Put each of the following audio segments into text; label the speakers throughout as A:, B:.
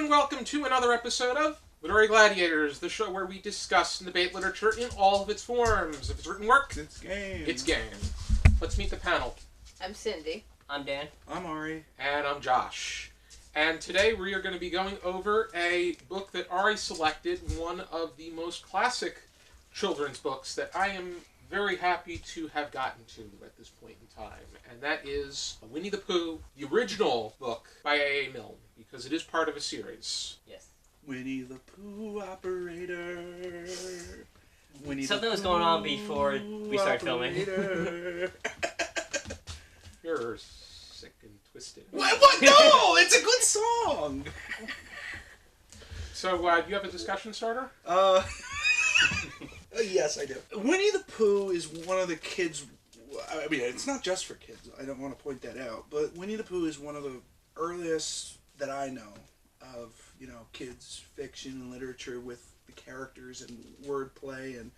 A: and welcome to another episode of Literary Gladiators, the show where we discuss and debate literature in all of its forms. If it's written work,
B: it's game.
A: It's game. Let's meet the panel.
C: I'm Cyndi.
D: I'm Dan.
B: I'm Ari.
A: And I'm Josh. And today we are going to be going over a book that Ari selected, one of the most classic children's books that I am very happy to have gotten to at this point in time. And that is Winnie the Pooh, the original book by A.A. Milne, because it is part of a series.
D: Yes.
B: Winnie the Pooh operator.
D: Something was going on before we started filming.
A: You're sick and twisted.
B: What? No! It's a good song!
A: So, do you have a discussion starter?
B: Yes, I do. Winnie the Pooh is one of the kids... I mean, it's not just for kids. I don't want to point that out. But Winnie the Pooh is one of the earliest that I know of, kids' fiction and literature with the characters and wordplay and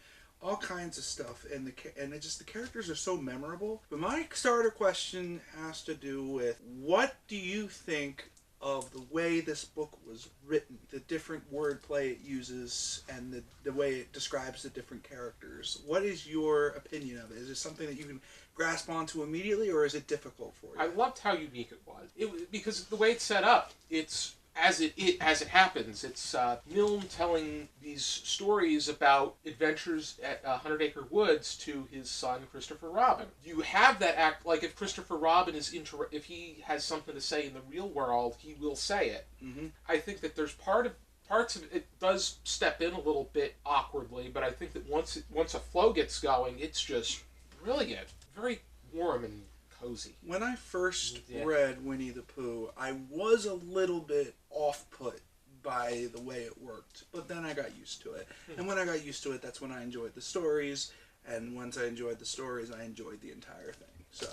B: all kinds of stuff. And the characters are so memorable. But my starter question has to do with, what do you think of the way this book was written, the different wordplay it uses, and the way it describes the different characters? What is your opinion of it? Is it something that you can grasp onto immediately, or is it difficult for you?
A: I loved how unique it was. Because the way it's set up, it's as it happens. It's Milne telling these stories about adventures at 100 Acre Woods to his son Christopher Robin. You have that act, like if Christopher Robin if he has something to say in the real world, he will say it.
B: Mm-hmm.
A: I think that there's parts of it does step in a little bit awkwardly, but I think that once a flow gets going, it's just brilliant, very warm and cozy.
B: When I first read Winnie the Pooh, I was a little bit off-put by the way it worked, but then I got used to it. And when I got used to it, that's when I enjoyed the stories, and once I enjoyed the stories, I enjoyed the entire thing. So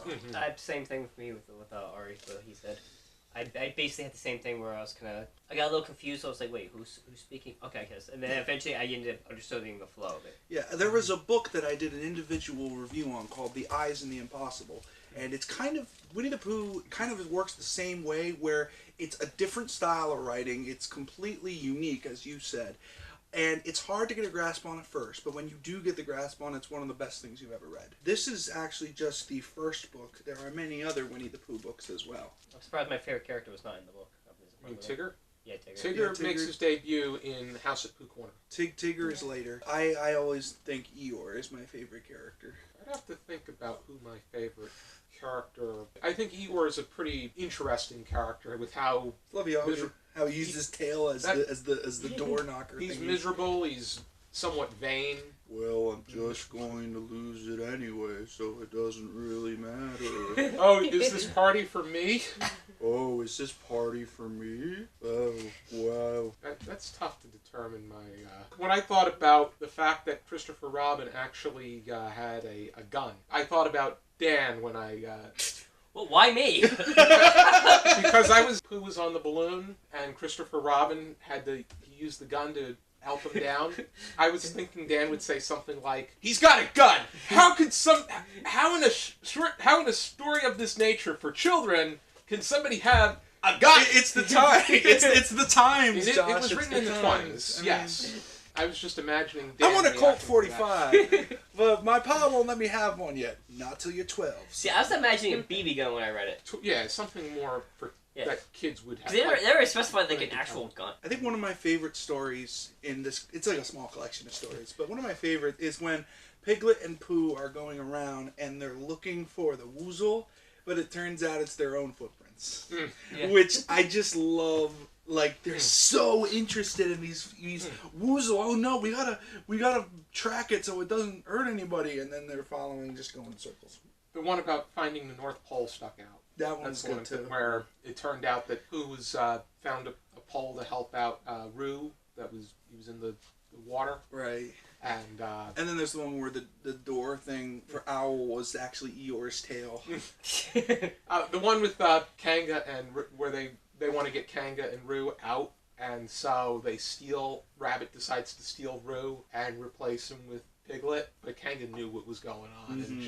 D: Same thing with me with Ari, what he said. I basically had the same thing where I got a little confused, so I was like, wait, who's speaking? Okay, I guess. And then eventually I ended up understanding the flow of it.
B: Yeah, there was a book that I did an individual review on called The Eyes and the Impossible. And it's Winnie the Pooh kind of works the same way, where it's a different style of writing. It's completely unique, as you said. And it's hard to get a grasp on at first, but when you do get the grasp on it, it's one of the best things you've ever read. This is actually just the first book. There are many other Winnie the Pooh books as well.
D: I'm surprised my favorite character was not in the book.
A: Tigger?
D: Yeah, Tigger.
A: Tigger makes his debut in House at Pooh Corner.
B: Tigger is later. I always think Eeyore is my favorite character.
A: I'd have to think about who my favorite character... I think Eeyore is a pretty interesting character with how...
B: Love you, how he used his tail as the door knocker.
A: He's miserable, he's somewhat vain.
B: Well, I'm just going to lose it anyway, so it doesn't really matter.
A: Oh, is this party for me?
B: Oh, is this party for me? Oh, wow.
A: That's tough to determine my... When I thought about the fact that Christopher Robin actually had a gun, I thought about Dan when I...
D: Well, why me?
A: Because Pooh was on the balloon, and Christopher Robin he used the gun to help him down. I was thinking Dan would say something like, "He's got a gun! How in a story of this nature for children can somebody have a gun?"
B: It's the time. It's the times, Josh.
A: It was written in the 20s, yes. I was just imagining Dan.
B: I want a Colt 45, but my pa won't let me have one yet. Not till you're 12.
D: See, I was imagining a BB gun when I read it.
A: Yeah, something more that kids would have.
D: They were specified like an actual gun.
B: I think one of my favorite stories in this, it's like a small collection of stories, but one of my favorite is when Piglet and Pooh are going around and they're looking for the woozle, but it turns out it's their own footprints. Which I just love. Like, they're so interested in these woozle. Oh no, we gotta track it so it doesn't hurt anybody, and then they're following, just going in circles.
A: The one about finding the North Pole stuck out.
B: That one's good too.
A: Where it turned out that Pooh was found a pole to help out Roo. He was in the water.
B: Right.
A: And
B: then there's the one where the door thing for Owl was actually Eeyore's tail.
A: The one with Kanga and where they want to get Kanga and Roo out, and so Rabbit decides to steal Roo and replace him with Piglet, but Kanga knew what was going on and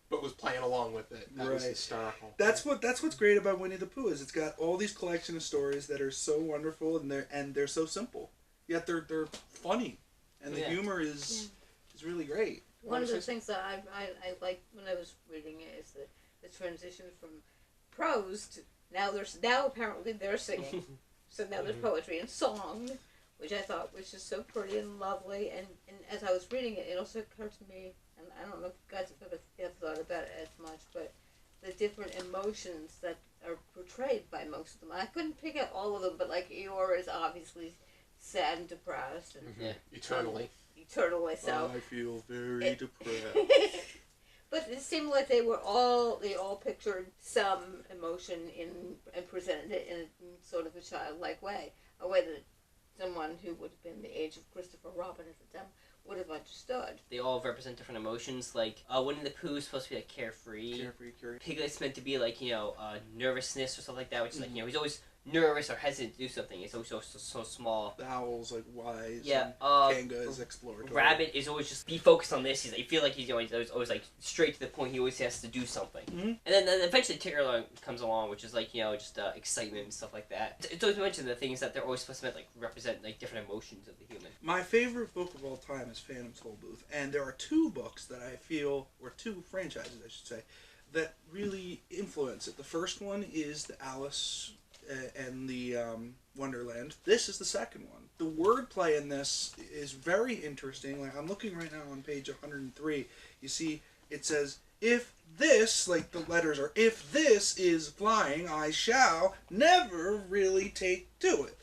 A: but was playing along with it. That was hysterical.
B: That's what's great about Winnie the Pooh is it's got all these collection of stories that are so wonderful and they're so simple, yet they're funny, and the humor is really great.
C: One of the things that I liked when I was reading it is the transition from prose to now apparently they're singing, so now there's poetry and song, which I thought was just so pretty and lovely. And as I was reading it, it also occurred to me, and I don't know if you guys have ever thought about it as much, but the different emotions that are portrayed by most of them. I couldn't pick out all of them, but like Eeyore is obviously sad and depressed, and
A: eternally
C: so.
B: I feel very depressed.
C: But it seemed like they all pictured some emotion and presented it in sort of a childlike way, a way that someone who would have been the age of Christopher Robin at the time would have understood.
D: They all represent different emotions. Like Winnie the Pooh is supposed to be like carefree. Piglet's meant to be like nervousness or something like that, which is like he's always nervous or hesitant to do something. It's always so small.
B: The Owl's like wise.
D: Yeah.
B: Kanga is exploratory.
D: Rabbit is always just be focused on this. You feel like he's always like straight to the point. He always has to do something. And then eventually Tigger comes along, which is like just excitement and stuff like that. It's always mentioned the things that they're always supposed to like represent like different emotions of the human.
B: My favorite book of all time is Phantom's Tollbooth, and there are two books that I feel, or two franchises I should say, that really influence it. The first one is the Alice and the Wonderland. This is the second one. The wordplay in this is very interesting. Like I'm looking right now on page 103. You see, it says, "If this," like the letters are, "if this is flying, I shall never really take to it."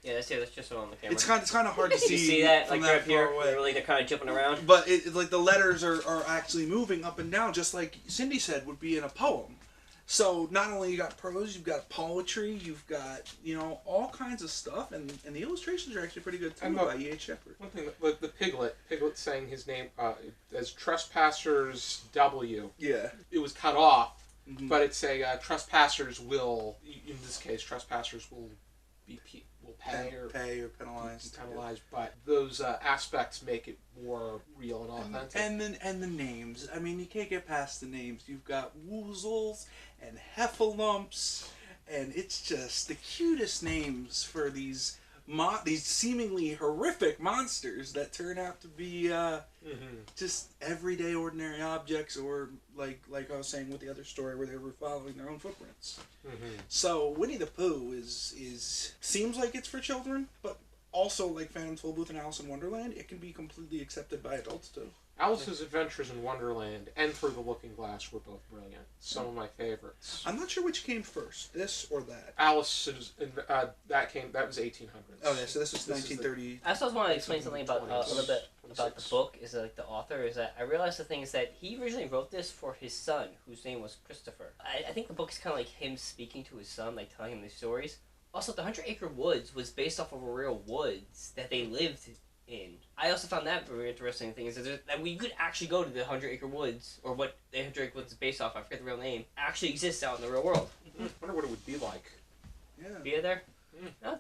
D: Yeah, that's just on the camera.
B: It's kind of hard to see.
D: You see that
B: from
D: like
B: that
D: right here,
B: far away.
D: where they're kind of jumping around.
B: But like the letters are actually moving up and down, just like Cyndi said would be in a poem. So not only you got prose, you've got poetry, you've got all kinds of stuff, and the illustrations are actually pretty good too by E.H. Shepard.
A: One thing, like the Piglet saying his name as Trespassers W.
B: Yeah.
A: It was cut off, but it's a trespassers will. In this case, trespassers will pay or
B: penalized.
A: But those aspects make it more real and authentic.
B: And the names. I mean, you can't get past the names. You've got Woozles and Heffalumps, and it's just the cutest names for these seemingly horrific monsters that turn out to be just everyday, ordinary objects, or like I was saying with the other story where they were following their own footprints. So Winnie the Pooh is seems like it's for children, but also like Phantom's Tollbooth and Alice in Wonderland, it can be completely accepted by adults too.
A: Alice's Adventures in Wonderland and Through the Looking Glass were both brilliant. Some of my favorites.
B: I'm not sure which came first, this or that.
A: Alice's that was 1800s.
B: Oh yeah, so this was 1930.
D: I also want to explain something about a little bit about the book. Is like the author is that I realized the thing is that he originally wrote this for his son, whose name was Christopher. I think the book is kind of like him speaking to his son, like telling him these stories. Also, the 100 Acre Woods was based off of a real woods that they lived in. I also found that very interesting thing is that we could actually go to the 100 Acre Woods, or what the 100 Acre Woods is based off, I forget the real name, actually exists out in the real world.
A: I wonder what it would be like.
B: Yeah.
D: Be it there? I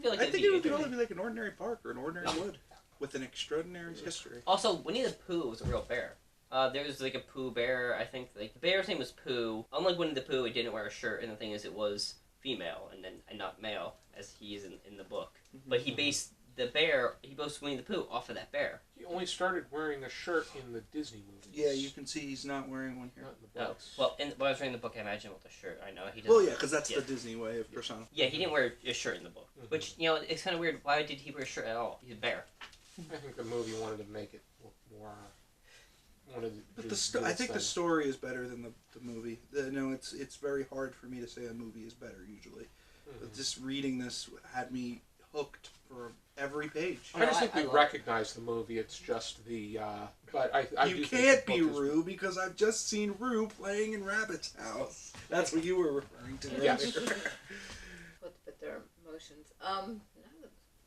D: feel like
B: I think it would probably be like an ordinary park or an ordinary wood with an extraordinary history.
D: Also, Winnie the Pooh was a real bear. There was like a Pooh bear, I think like the bear's name was Pooh. Unlike Winnie the Pooh, it didn't wear a shirt, and the thing is it was female and not male, as he is in the book. But he based Winnie the Pooh off of that bear.
A: He only started wearing a shirt in the Disney movies.
B: Yeah, you can see he's not wearing one here.
A: Not in the books.
D: Well, when I was reading the book, I imagine with a shirt. I know he doesn't.
B: Well, yeah, because that's the Disney way of persona.
D: Yeah, he didn't wear a shirt in the book. Which, it's kind of weird. Why did he wear a shirt at all? He's a bear.
A: I think the movie wanted to make it look more...
B: But I think the story is better than the movie. It's very hard for me to say a movie is better usually. But just reading this had me hooked for every page.
A: I just think we recognize the movie. It's just the... but I
B: you can't be Roo because I've just seen Roo playing in Rabbit's house. That's what you were referring to.
A: Yes.
C: But their emotions.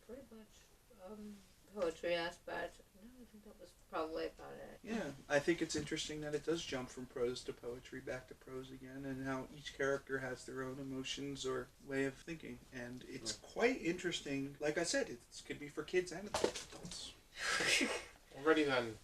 C: Pretty much poetry aspect. I think that was probably about it.
B: Yeah, I think it's interesting that it does jump from prose to poetry, back to prose again, and how each character has their own emotions or way of thinking. And it's quite interesting. Like I said, it could be for kids and adults.
A: Alrighty then.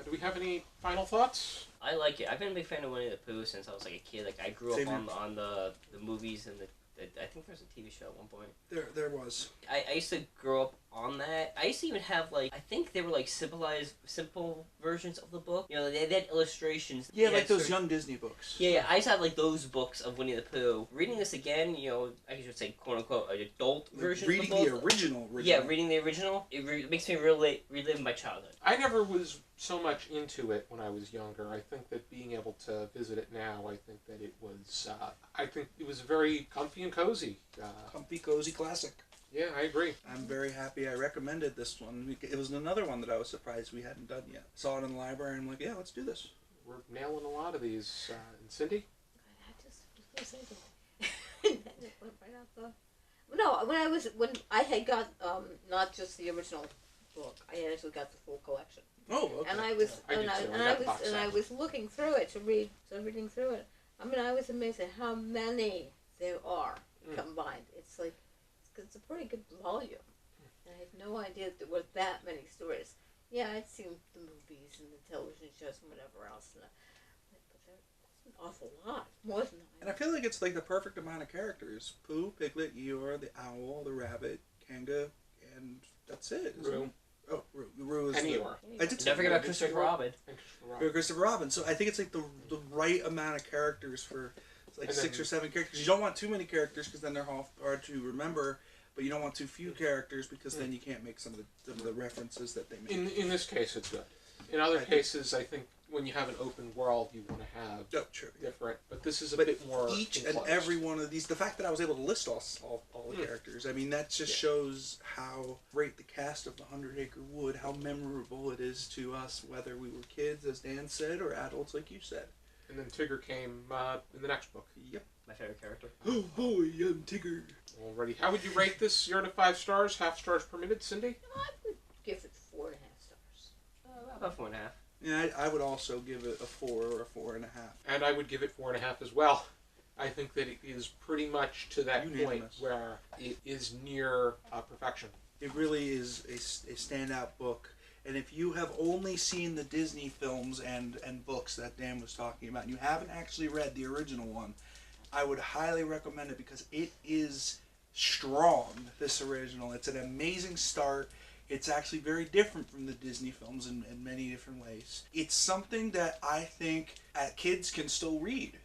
A: Do we have any final thoughts?
D: I like it. I've been a big fan of Winnie the Pooh since I was like a kid. Like I grew
B: Same
D: up on the movies and the I think there was a TV show at one point.
B: There was.
D: I used to grow up on that. I used to even have like I think they were like simple versions of the book. You know, they had illustrations.
B: Yeah,
D: They
B: like
D: had
B: those
D: certain-
B: young Disney books.
D: Yeah, I used to have like those books of Winnie the Pooh. Reading this again, you know, I should say quote unquote an adult version
B: Reading
D: of the
B: the
D: book.
B: original.
D: Yeah, reading the original, it makes me really relive my childhood.
A: I never was so much into it when I was younger. I think that being able to visit it now, I think that it was, very comfy and cozy.
B: Comfy, cozy classic.
A: Yeah, I agree.
B: I'm very happy I recommended this one. It was another one that I was surprised we hadn't done yet. Saw it in the library and I'm like, yeah, let's do this.
A: We're nailing a lot of these. And Cyndi?
C: I just was going to say something. That just went right out the... No, when I had got not just the original book, I had actually got the full collection.
B: Oh, okay.
C: And I was
A: I did too. I got the box set.
C: I was looking through it to read. So reading through it, I mean, I was amazed at how many there are combined. It's like it's a pretty good volume. And I had no idea that there were that many stories. Yeah, I'd seen the movies and the television shows and whatever else, but that's an awful lot, more than that.
B: And I feel like it's like the perfect amount of characters. Pooh, Piglet, Eeyore, the owl, the rabbit, Kanga, and that's it. isn't
A: Roo.
B: it? Oh, Roo is
A: And
B: the...
A: Eeyore.
B: I did say
D: Don't forget about
B: Roo.
D: Christopher Robin.
A: And Christopher Robin.
B: Christopher Robin. So I think it's like the right amount of characters for like
A: And
B: 6
A: then-
B: or 7 characters. You don't want too many characters because then they're hard to remember. But you don't want too few characters because then you can't make some of the references that they make.
A: In this case, it's good. In other cases, I think when you have an open world, you want to have
B: Oh, true.
A: different. But this is a
B: But
A: bit more
B: each and
A: enclosed.
B: every one of these, the fact that I was able to list all the characters, I mean, that just shows how great the cast of the 100 Acre Wood, how memorable it is to us, whether we were kids, as Dan said, or adults, like you said.
A: And then Tigger came in the next book.
B: Yep.
D: My favorite character.
B: Oh boy, I'm Tigger.
A: Already. How would you rate this 0 to 5 stars? Half stars permitted, Cyndi?
C: I would give it 4.5 stars.
D: About 4.5.
B: Yeah, I would also give it a 4 or a 4.5.
A: And I would give it 4.5 as well. I think that it is pretty much to that point
B: Unanimous.
A: where it is near perfection.
B: It really is a standout book. And if you have only seen the Disney films and books that Dan was talking about, and you haven't actually read the original one, I would highly recommend it because it is strong, this original. It's an amazing start. It's actually very different from the Disney films in many different ways. It's something that I think kids can still read.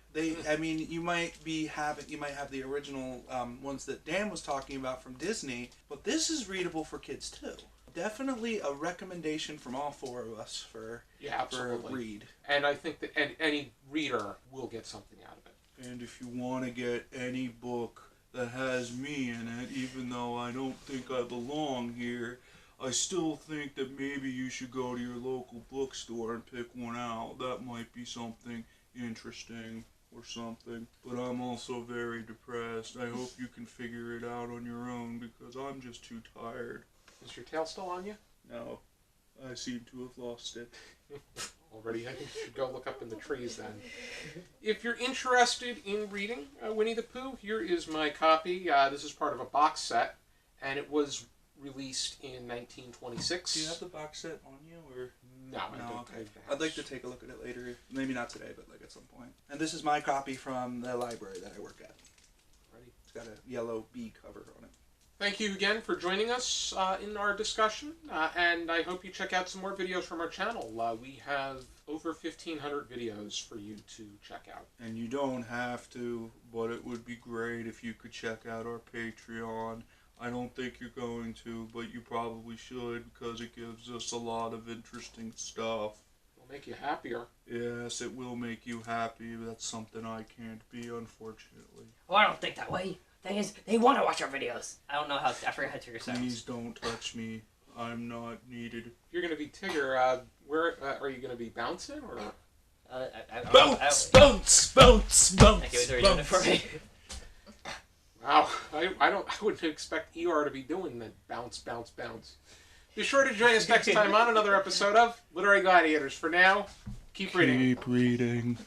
B: I mean, you might have the original ones that Dan was talking about from Disney, but this is readable for kids too. Definitely a recommendation from all 4 of us for
A: Absolutely.
B: read.
A: And I think that any reader will get something out of it.
B: And if you want to get any book that has me in it, even though I don't think I belong here, I still think that maybe you should go to your local bookstore and pick one out. That might be something interesting or something. But I'm also very depressed. I hope you can figure it out on your own because I'm just too tired.
A: Is your tail still on you?
B: No, I seem to have lost it.
A: Already, I think you should go look up in the trees then. If you're interested in reading Winnie the Pooh, here is my copy. This is part of a box set, and it was released in 1926.
B: Do you have the box set on you, or?
A: No, I don't.
B: Okay. I'd like to take a look at it later. Maybe not today, but like at some point. And this is my copy from the library that I work at.
A: Ready?
B: It's got a yellow bee cover on it.
A: Thank you again for joining us in our discussion, and I hope you check out some more videos from our channel. We have over 1,500 videos for you to check out.
B: And you don't have to, but it would be great if you could check out our Patreon. I don't think you're going to, but you probably should because it gives us a lot of interesting stuff.
A: It'll make you happier.
B: Yes, it will make you happy. That's something I can't be, unfortunately.
D: Oh, I don't think that way. Thing is, they want to watch our videos. I don't know how. I forget how Tigger sounds.
B: Please don't touch me. I'm not needed.
A: You're going to be Tigger. Where are you going to be bouncing or?
B: Bounce, bounce, bounce, bounce.
D: Thank you. He's already doing it for me.
A: Wow, I wouldn't expect ER to be doing that bounce, bounce, bounce. Be sure to join us next time on another episode of Literary Gladiators. For now, keep reading.
B: Keep reading.